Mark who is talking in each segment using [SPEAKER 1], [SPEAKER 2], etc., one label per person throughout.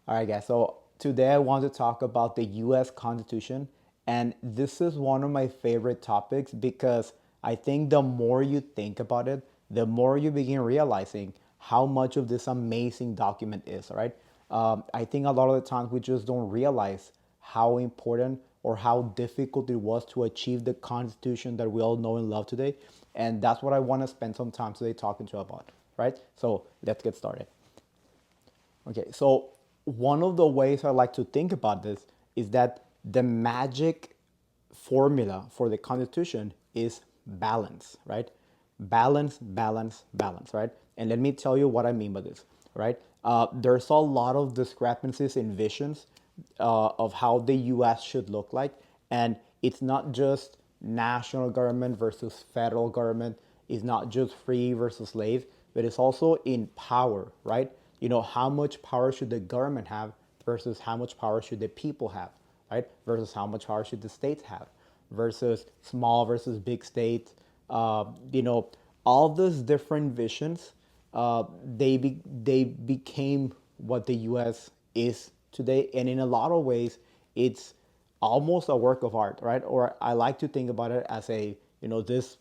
[SPEAKER 1] All right, guys. So today I want to talk about the US Constitution. And this is one of my favorite topics because I think the more you think about it, the more you begin realizing how much of this amazing document is, all right? I think a lot of the times we just don't realize how important or how difficult it was to achieve the Constitution that we all know and love today. And that's what I want to spend some time today talking to you about, right? So let's get started. Okay, so one of the ways I like to think about this is that the magic formula for the Constitution is balance, right? Balance, balance, balance, right? And let me tell you what I mean by this, right? There's a lot of discrepancies in visions of how the US should look like. And it's not just national government versus federal government, it's not just free versus slave, but it's also in power, right? How much power should the government have versus how much power should the people have, right? Versus how much power should the states have, versus small versus big states. All those different visions, they became what the U.S. is today, and in a lot of ways, it's almost a work of art, right? Or I like to think about it as a this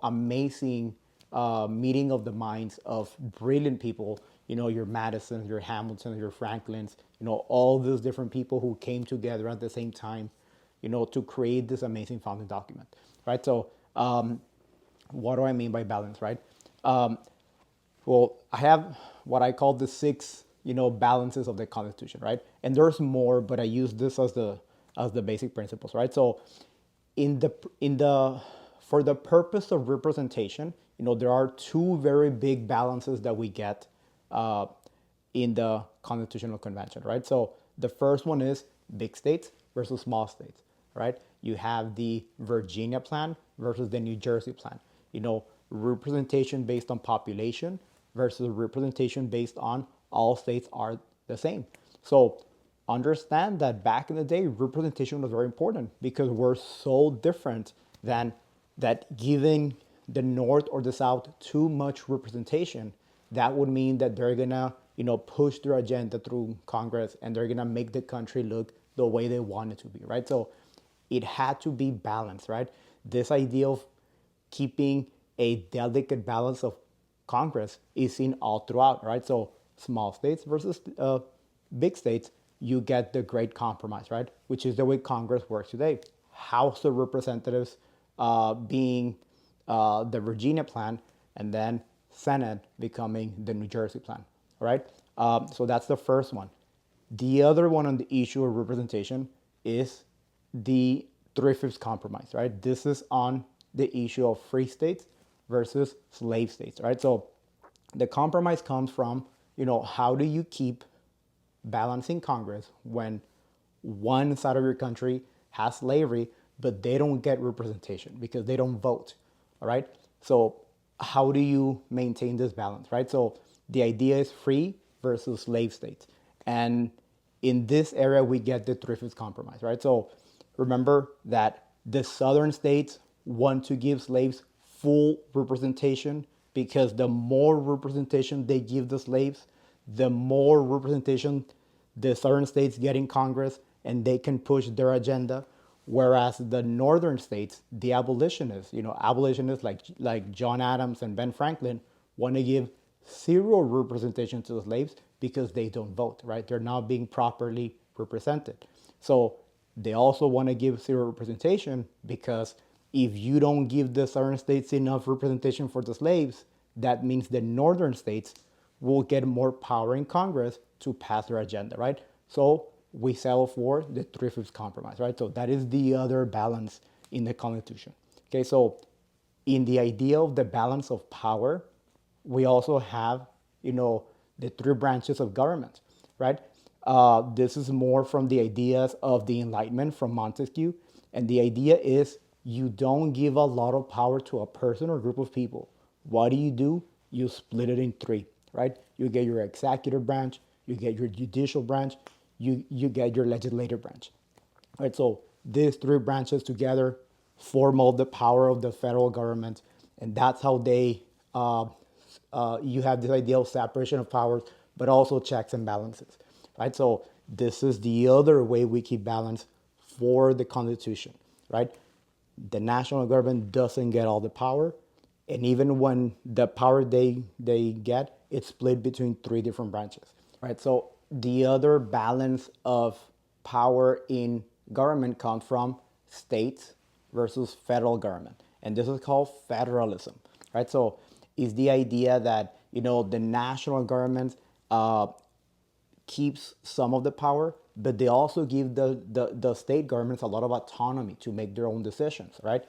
[SPEAKER 1] amazing meeting of the minds of brilliant people. Your Madisons, your Hamiltons, your Franklins. All those different people who came together at the same time, to create this amazing founding document, right? So, what do I mean by balance, right? Well, I have what I call the six, balances of the Constitution, right? And there's more, but I use this as the basic principles, right? So, in the for the purpose of representation, there are two very big balances that we get uh, in the Constitutional Convention, right? So the first one is big states versus small states, right? You have the Virginia plan versus the New Jersey plan. Representation based on population versus representation based on all states are the same. So understand that back in the day, representation was very important because we're so different than that giving the North or the South too much representation, that would mean that they're gonna, push their agenda through Congress and they're gonna make the country look the way they want it to be, right? So it had to be balanced, right? This idea of keeping a delicate balance of Congress is seen all throughout, right? So small states versus big states, you get the great compromise, right? Which is the way Congress works today. House of Representatives being the Virginia plan, and then Senate becoming the New Jersey plan, all right? So that's the first one. The other one on the issue of representation is the Three-Fifths Compromise, right? This is on the issue of free states versus slave states, right? So the compromise comes from, how do you keep balancing Congress when one side of your country has slavery, but they don't get representation because they don't vote, all right? So how do you maintain this balance, right? So the idea is free versus slave states. And in this area, we get the Three-Fifths Compromise, right? So remember that the southern states want to give slaves full representation because the more representation they give the slaves, the more representation the southern states get in Congress and they can push their agenda. Whereas the northern states, the abolitionists, abolitionists like John Adams and Ben Franklin want to give zero representation to the slaves because they don't vote, right? They're not being properly represented. So they also want to give zero representation because if you don't give the southern states enough representation for the slaves, that means the northern states will get more power in Congress to pass their agenda, right? So we settle for the Three-Fifths Compromise, right? So that is the other balance in the Constitution. Okay, so in the idea of the balance of power, we also have, the three branches of government, right? This is more from the ideas of the Enlightenment from Montesquieu. And the idea is you don't give a lot of power to a person or group of people. What do? You split it in three, right? You get your executive branch, you get your judicial branch, you get your legislative branch. Right, so these three branches together form all the power of the federal government, and that's how you have this idea of separation of powers, but also checks and balances. right? So this is the other way we keep balance for the Constitution, right? The national government doesn't get all the power, and even when the power they get, it's split between three different branches, right? So the other balance of power in government comes from states versus federal government, and this is called federalism, right? So is the idea that the national government keeps some of the power, but they also give the state governments a lot of autonomy to make their own decisions, right?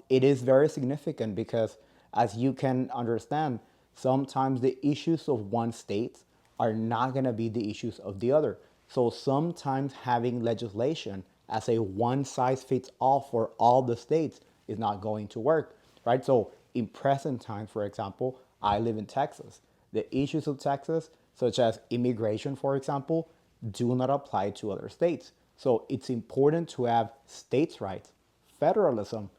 [SPEAKER 1] It is very significant because, as you can understand, sometimes the issues of one state are not going to be the issues of the other. So sometimes having legislation as a one size fits all for all the states is not going to work, right? So in present times, for example, I live in Texas. The issues of Texas, such as immigration, for example, do not apply to other states. So it's important to have states' rights, federalism,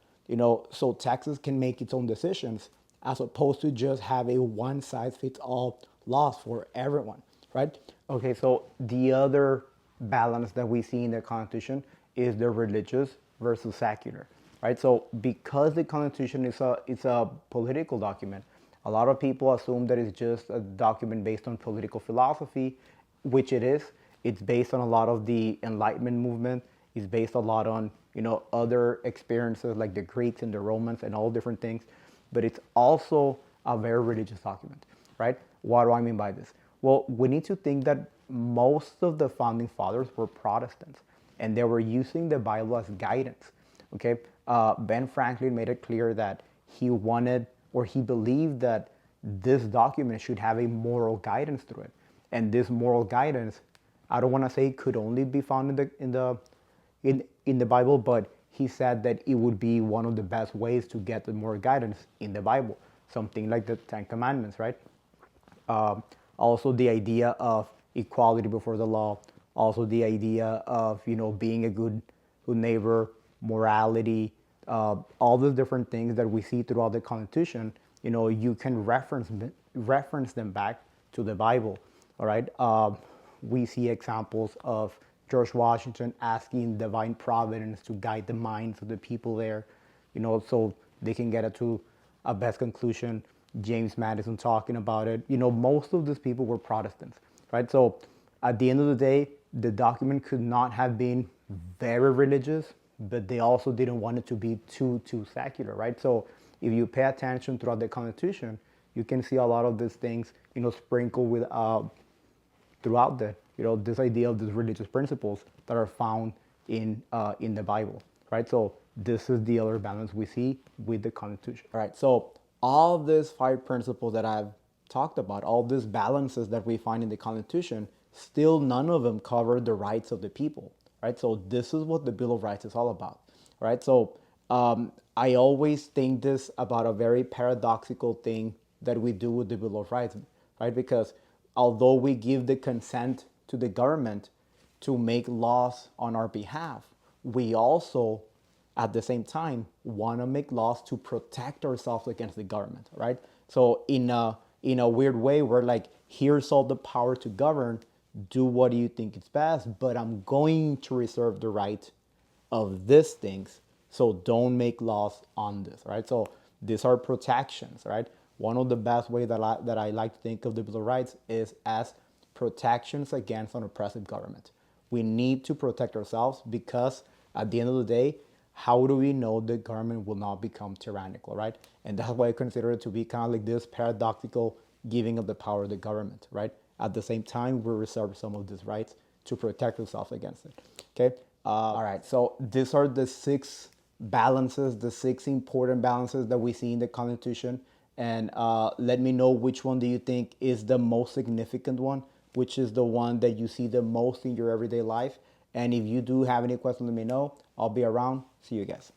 [SPEAKER 1] so Texas can make its own decisions as opposed to just have a one size fits all laws for everyone, right? Okay, so the other balance that we see in the Constitution is the religious versus secular, right? So because the Constitution is a political document, a lot of people assume that it's just a document based on political philosophy, which it is. It's based on a lot of the Enlightenment movement. It's based a lot on other experiences like the Greeks and the Romans and all different things. But it's also a very religious document, right? What do I mean by this? Well, we need to think that most of the founding fathers were Protestants, and they were using the Bible as guidance. Okay, Ben Franklin made it clear that he wanted or he believed that this document should have a moral guidance through it, and this moral guidance, I don't want to say could only be found in the Bible, but he said that it would be one of the best ways to get the moral guidance in the Bible, something like the Ten Commandments, right? Also the idea of equality before the law, also the idea of being a good neighbor, morality, all those different things that we see throughout the Constitution. You can reference them back to the Bible. All right, we see examples of George Washington asking divine providence to guide the minds of the people there, so they can get it to a best conclusion. James Madison talking about it. Most of these people were Protestants, right? So at the end of the day, the document could not have been very religious, but they also didn't want it to be too secular, right? So if you pay attention throughout the Constitution, you can see a lot of these things, sprinkled with throughout this idea of these religious principles that are found in the Bible, right? So this is the other balance we see with the Constitution. All right, so all of these five principles that I've talked about, all these balances that we find in the Constitution, still none of them cover the rights of the people, right? So this is what the Bill of Rights is all about, right? So I always think this about a very paradoxical thing that we do with the Bill of Rights, right? Because although we give the consent to the government to make laws on our behalf, we also, at the same time, want to make laws to protect ourselves against the government, right? So in a weird way, we're like, here's all the power to govern, do what you think is best, but I'm going to reserve the right of these things, so don't make laws on this, right? So these are protections, right? One of the best ways that I like to think of the Bill of Rights is as protections against an oppressive government. We need to protect ourselves because at the end of the day, how do we know the government will not become tyrannical, right? And that's why I consider it to be kind of like this paradoxical giving of the power of the government, right? At the same time, we reserve some of these rights to protect ourselves against it. Okay. All right. So these are the six balances, the six important balances that we see in the Constitution. And let me know which one do you think is the most significant one, which is the one that you see the most in your everyday life. And if you do have any questions, let me know. I'll be around. See you guys.